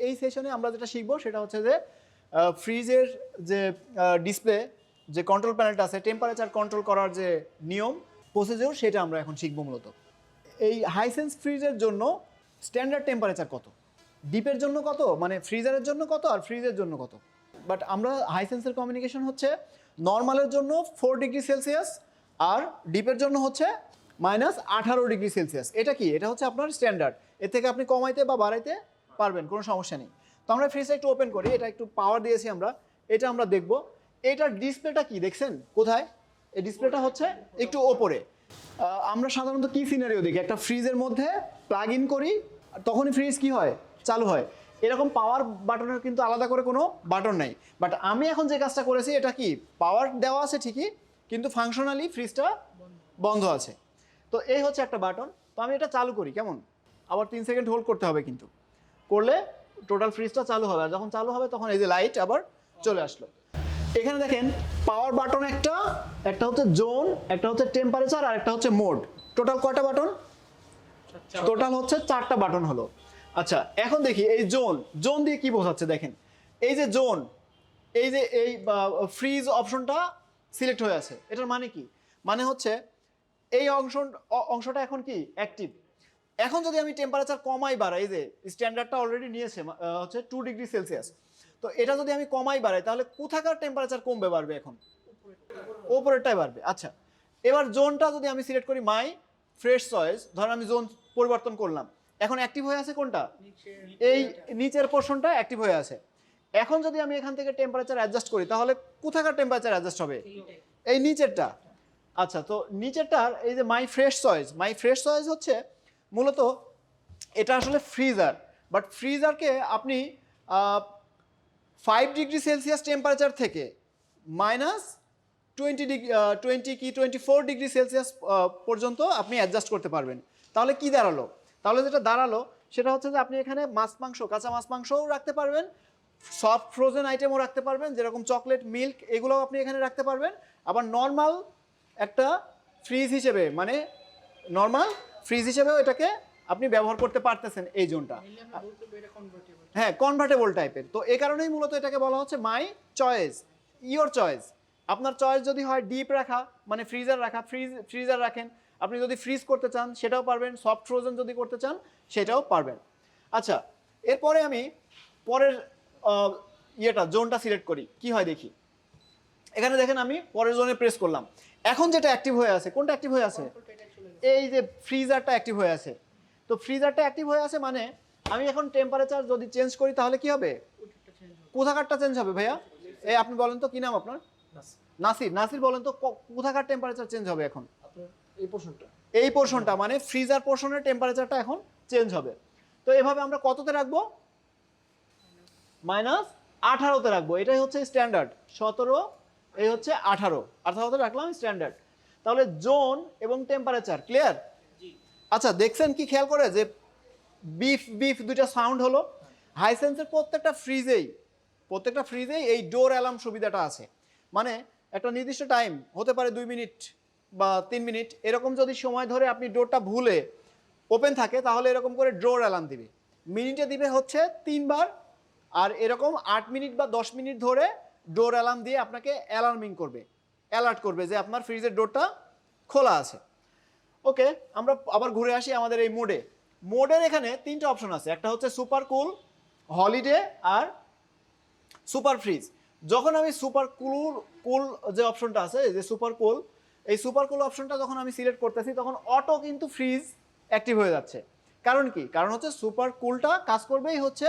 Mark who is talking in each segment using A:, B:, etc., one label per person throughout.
A: এই সেশনে আমরা যেটা শিখবো সেটা হচ্ছে যে ফ্রিজের যে ডিসপ্লে যে কন্ট্রোল প্যানেলটা আছে টেম্পারেচার কন্ট্রোল করার যে নিয়ম প্রসিডিউর সেটা আমরা এখন শিখবো মূলত। এই হাইসেন্স ফ্রিজের জন্য স্ট্যান্ডার্ড টেম্পারেচার কত, ডিপের জন্য কত, মানে ফ্রিজারের জন্য কত আর ফ্রিজের জন্য কত। বাট আমরা হাইসেন্সের কমিউনিকেশন হচ্ছে নর্মালের জন্য 4 ডিগ্রি সেলসিয়াস আর ডিপের জন্য হচ্ছে -18 ডিগ্রি সেলসিয়াস। এটা কি, এটা হচ্ছে আপনার স্ট্যান্ডার্ড, এর থেকে আপনি কমাইতে বা বাড়াইতে পারবেন, কোনো সমস্যা নেই। তো আমরা ফ্রিজটা একটু ওপেন করি, এটা একটু পাওয়ার দিয়েছি আমরা, এটা আমরা দেখব। এটার ডিসপ্লেটা কি দেখছেন কোথায়, এই ডিসপ্লেটা হচ্ছে একটু ওপরে। আমরা সাধারণত কি সিনারিও দেখি, একটা ফ্রিজের মধ্যে প্লাগ ইন করি তখনই ফ্রিজ কি হয়, চালু হয়। এরকম পাওয়ার বাটনের কিন্তু আলাদা করে কোনো বাটন নাই। বাট আমি এখন যে কাজটা করেছি এটা কি, পাওয়ার দেওয়া আছে ঠিকই কিন্তু ফাংশনালি ফ্রিজটা বন্ধ আছে। তো এই হচ্ছে একটা বাটন। তো আমি এটা চালু করি, কেমন, আবার 3 সেকেন্ড হোল্ড করতে হবে, কিন্তু করলে টোটাল ফ্রিজটা চালু হবে। আর যখন চালু হবে তখন এই যে লাইট আবার চলে আসলো। এখানে দেখেন পাওয়ার বাটন একটা হচ্ছে জোন, একটা হচ্ছে টেম্পারেচার আর একটা হচ্ছে মোড। টোটাল কয়টা বাটন, টোটাল হচ্ছে 4টা বাটন হলো। আচ্ছা এখন দেখি এই জোন দিয়ে কি বোঝাচ্ছে দেখেন, এই যে জোন, এই যে এই ফ্রিজ অপশনটা সিলেক্ট হয়ে আছে, এটার মানে কি, মানে হচ্ছে এই অংশটা এখন কি অ্যাক্টিভ। এখন যদি আমি টেম্পারেচার কমাই বাড়াই, এই যে স্ট্যান্ডার্ডটা অলরেডি নিয়েছে হচ্ছে 2 ডিগ্রি সেলসিয়াস, তো এটা যদি আমি কমাই বাড়াই তাহলে কোথাকার টেম্পারেচার কমবে বাড়বে, এখন উপরেরটাই বাড়বে। আচ্ছা এবার জোনটা যদি আমি সিলেক্ট করি মাই ফ্রেশ চয়েস, ধরেন আমি জোন পরিবর্তন করলাম, এখন অ্যাক্টিভ হয়ে আছে কোনটা, এই নিচের পোর্শনটা অ্যাক্টিভ হয়ে আছে। এখন যদি আমি এখান থেকে টেম্পারেচার অ্যাডজাস্ট করি তাহলে কোথাকার টেম্পারেচার অ্যাডজাস্ট হবে, এই নিচেরটা। আচ্ছা তো নিচেরটার এই যে মাই ফ্রেশ চয়েস হচ্ছে মূলত এটা আসলে ফ্রিজার, বাট ফ্রিজারকে আপনি 5 ডিগ্রি সেলসিয়াস টেম্পারেচার থেকে -24 ডিগ্রি সেলসিয়াস পর্যন্ত আপনি অ্যাডজাস্ট করতে পারবেন। তাহলে কি দাঁড়ালো, তাহলে যেটা দাঁড়ালো সেটা হচ্ছে যে আপনি এখানে কাঁচা মাছ মাংসও রাখতে পারবেন, সফট ফ্রোজেন আইটেমও রাখতে পারবেন, যেরকম চকলেট, মিল্ক, এগুলোও আপনি এখানে রাখতে পারবেন। আবার নর্মাল একটা ফ্রিজ হিসেবে, মানে নর্মাল ফ্রিজ হিসেবেও এটাকে আপনি ব্যবহার করতে পারতেছেন এই জোনটা। হ্যাঁ কনভার্টেবল টাইপের। তো এই কারণেই মূলত এটাকে বলা হচ্ছে মাই চয়েস, ইওর চয়েস। আপনার চয়েস যদি হয় ডিপ রাখা, মানে ফ্রিজার রাখা, ফ্রিজার রাখেন। আপনি যদি ফ্রিজ করতে চান সেটাও পারবেন, সফট ফ্রোজেন যদি করতে চান সেটাও পারবেন। আচ্ছা এরপরে আমি পরের জোনটা সিলেক্ট করি, কি হয় দেখি। এখানে দেখেন আমি পরের জোনে প্রেস করলাম, এখন যেটা অ্যাক্টিভ হয়ে আছে, কোনটা অ্যাক্টিভ হয়ে আছে, এই যে ফ্রিজারটা অ্যাক্টিভ হয়ে আছে। তো ফ্রিজারটা অ্যাক্টিভ হয়ে আছে মানে আমি এখন টেম্পারেচার যদি চেঞ্জ করি তাহলে কি হবে, কোথাকারটা চেঞ্জ হবে ভাইয়া, এই আপনি বলেন তো কি নাম আপনার, নাসির বলেন তো কোথাকার টেম্পারেচার চেঞ্জ হবে এখন, এই পোর্শনটা মানে ফ্রিজার পোর্শনের টেম্পারেচারটা এখন চেঞ্জ হবে। তো এভাবে আমরা কততে রাখবো, -18তে রাখবো, এটাই হচ্ছে স্ট্যান্ডার্ড। 17, এই হচ্ছে 18তে রাখলাম স্ট্যান্ডার্ড। তাহলে জোন এবং টেম্পারেচার ক্লিয়ার। আচ্ছা দেখছেন কি খেয়াল করে যে বিফ দুইটা সাউন্ড হলো। হাইসেন্সের প্রত্যেকটা ফ্রিজেই এই ডোর অ্যালার্ম সুবিধাটা আছে। মানে একটা নির্দিষ্ট টাইম হতে পারে 2 মিনিট বা 3 মিনিট, এরকম যদি সময় ধরে আপনি ডোরটা ভুলে ওপেন থাকে তাহলে এরকম করে ডোর অ্যালার্ম দিবে। মিনিটে দিবে হচ্ছে 3 বার, আর এরকম 8 মিনিট বা 10 মিনিট ধরে ডোর অ্যালার্ম দিয়ে আপনাকে অ্যালার্ট করবে যে আপনার ফ্রিজের ডোরটা খোলা আছে। ওকে আমরা আবার ঘুরে আসি আমাদের এই মোডের এখানে 3টা অপশন আছে, একটা হচ্ছে সুপার কুল, হলিডে আর সুপার ফ্রিজ। যখন আমি সুপার কুল যে অপশনটা আছে, যে সুপার কুল, এই সুপার কুল অপশনটা যখন আমি সিলেক্ট করতেছি তখন অটো কিন্তু ফ্রিজ অ্যাক্টিভ হয়ে যাচ্ছে। কারণ কি, কারণ হচ্ছে সুপার কুলটা কাজ করবেই হচ্ছে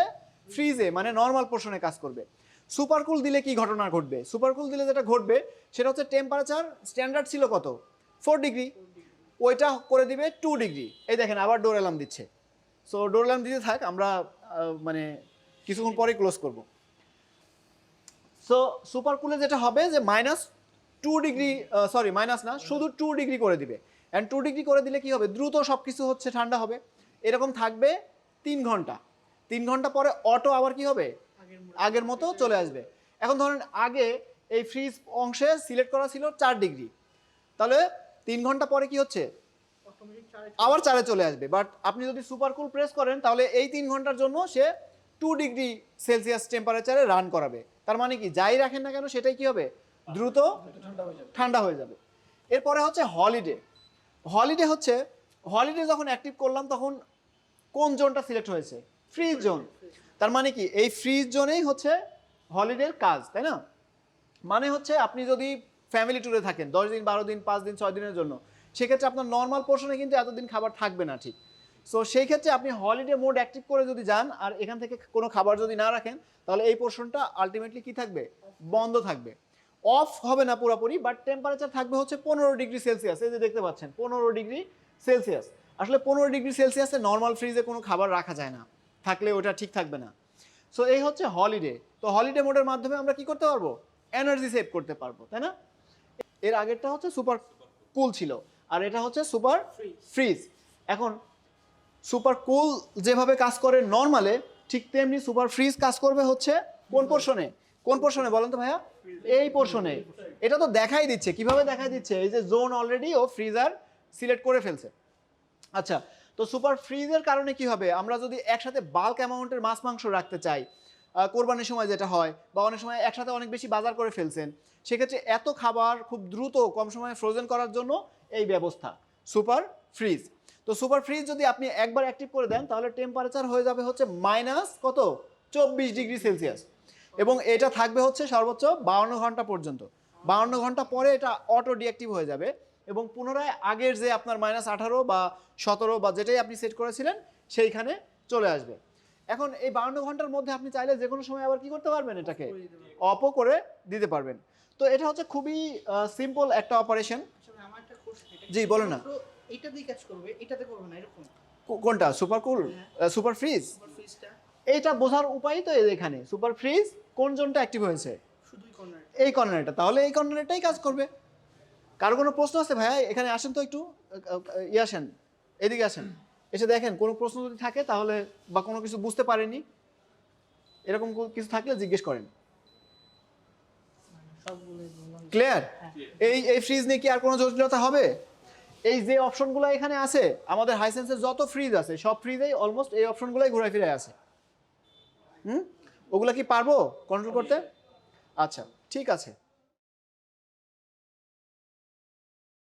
A: ফ্রিজে, মানে নর্মাল পোর্শনে কাজ করবে। সুপার কুল দিলে কি ঘটনা ঘটবে, সুপার কুল দিলে যেটা ঘটবে সেটা হচ্ছে টেম্পারেচার স্ট্যান্ডার্ড ছিল কত, 4 ডিগ্রি, ওইটা করে দিবে 2 ডিগ্রি। এই দেখেন আবার ডোর অ্যালার্ম দিচ্ছে। সো ডোর অ্যালার্ম দিতে থাক, আমরা মানে কিছুক্ষণ পরে ক্লোজ করব। সো সুপার কুলে যেটা হবে যে -2 ডিগ্রি, সরি মাইনাস না, শুধু 2 ডিগ্রি করে দিবে। অ্যান্ড 2 ডিগ্রি করে দিলে কি হবে, দ্রুত সব কিছু হচ্ছে ঠান্ডা হবে। এরকম থাকবে 3 ঘন্টা। 3 ঘন্টা পরে অটো আবার কি হবে, আগের মতো চলে আসবে। এখন ধরেন আগে এই ফ্রিজ অংশে সিলেক্ট করা ছিল 4 ডিগ্রি, তাহলে 3 ঘন্টা পরে কি হচ্ছে, আবার 4-এ চলে আসবে। বাট আপনি যদি সুপার কুল প্রেস করেন তাহলে এই 3 ঘন্টার জন্য সে 2 ডিগ্রি সেলসিয়াস টেম্পারেচারে রান করাবে। তার মানে কি যাই রাখেন না কেন সেটাই কি হবে, দ্রুত ঠান্ডা হয়ে যাবে। এরপরে হচ্ছে হলিডে। হলিডে যখন অ্যাক্টিভ করলাম তখন কোন জোনটা সিলেক্ট হয়েছে, ফ্রিজ জোন। তার মানে কি এই ফ্রিজ জোনেই হচ্ছে হলিডের কাজ, তাই না? মানে হচ্ছে আপনি যদি ফ্যামিলি ট্যুরে থাকেন 10 দিন 12 দিন 5 দিন 6 দিনের জন্য, সেক্ষেত্রে আপনার নর্মাল পোর্শনে কিন্তু এতদিন খাবার থাকবে না, ঠিক। সো সেই ক্ষেত্রে আপনি হলিডে মোড অ্যাক্টিভ করে যদি যান আর এখান থেকে কোনো খাবার যদি না রাখেন, তাহলে এই পোর্শনটা আলটিমেটলি কি থাকবে, বন্ধ থাকবে। অফ হবে না পুরোপুরি, বাট টেম্পারেচার থাকবে হচ্ছে 15 ডিগ্রি সেলসিয়াস। এই যে দেখতে পাচ্ছেন 15 ডিগ্রি সেলসিয়াস। আসলে 15 ডিগ্রি সেলসিয়াসে নর্মাল ফ্রিজে কোনো খাবার রাখা যায় না, থাকলে ওটা ঠিক থাকবে না। সো এই হচ্ছে হলিডে। তো হলিডে মোডের মাধ্যমে আমরা কি করতে পারবো, এনার্জি সেভ করতে পারবো, তাই না? এর আগেরটা হচ্ছে সুপার কুল ছিল, আর এটা হচ্ছে সুপার ফ্রিজ। এখন সুপার কুল যেভাবে কাজ করে নর্মালে, ঠিক তেমনি সুপার ফ্রিজ কাজ করবে হচ্ছে কোন পোর্শনে বলেন তো ভাইয়া? এই পোর্শনে। এটা তো দেখাই দিচ্ছে, কিভাবে দেখাই দিচ্ছে, এই যে জোন অলরেডি ও ফ্রিজার সিলেক্ট করে ফেলছে। আচ্ছা, তো সুপার ফ্রিজের কারণে কি হবে, আমরা যদি একসাথে বাল্ক অ্যামাউন্টের মাছ মাংস রাখতে চাই, কোরবানির সময় যেটা হয়, বা অনেক সময় একসাথে অনেক বেশি বাজার করে ফেলছেন, সেক্ষেত্রে এত খাবার খুব দ্রুত কম সময়ে ফ্রোজেন করার জন্য এই ব্যবস্থা সুপার ফ্রিজ। তো সুপার ফ্রিজ যদি আপনি একবার অ্যাক্টিভ করে দেন তাহলে টেম্পারেচার হয়ে যাবে হচ্ছে মাইনাস কত, 24 ডিগ্রি সেলসিয়াস, এবং এটা থাকবে হচ্ছে সর্বোচ্চ 52 ঘন্টা পর্যন্ত। 52 ঘন্টা পরে এটা অটো ডিঅ্যাক্টিভ হয়ে যাবে এবং পুনরায় আগের যে আপনার -18 বা 17 বা যেটাই আপনি সেট করেছিলেন সেইখানে চলে আসবে। এখন এই 52 ঘন্টার মধ্যে আপনি চাইলে যে কোনো সময় আবার কি করতে পারবেন, এটাকে অফও করে দিতে পারবেন। তো এটা হচ্ছে খুবই সিম্পল একটা অপারেশন। জি বলুন না।
B: এটা দিয়ে কাজ করবে, এটাতে করবে না, এরকম
A: কোনটা সুপার কুল, সুপার ফ্রিজ? এইটা বোঝার উপায় তো এখানে, সুপার ফ্রিজ কোন জোনটা অ্যাক্টিভ হয়েছে, এই কর্নারটা, তাহলে এই কর্নারটাই কাজ করবে। কারো কোনো প্রশ্ন আছে ভাইয়া? এখানে আসেন তো একটু, আসেন, এদিকে আসেন, এসে দেখেন কোনো প্রশ্ন যদি থাকে তাহলে, বা কোনো কিছু বুঝতে পারেনি এরকম কিছু থাকলে জিজ্ঞেস করেন। ক্লিয়ার? এই ফ্রিজ নিয়ে কি আর কোনো জটিলতা হবে? এই যে অপশনগুলো এখানে আছে, আমাদের হাইসেন্সের যত ফ্রিজ আছে সব ফ্রিজেই অলমোস্ট এই অপশনগুলোই ঘুরে ফিরে আছে। ওগুলা কি পারবো কন্ট্রোল করতে? আচ্ছা ঠিক আছে।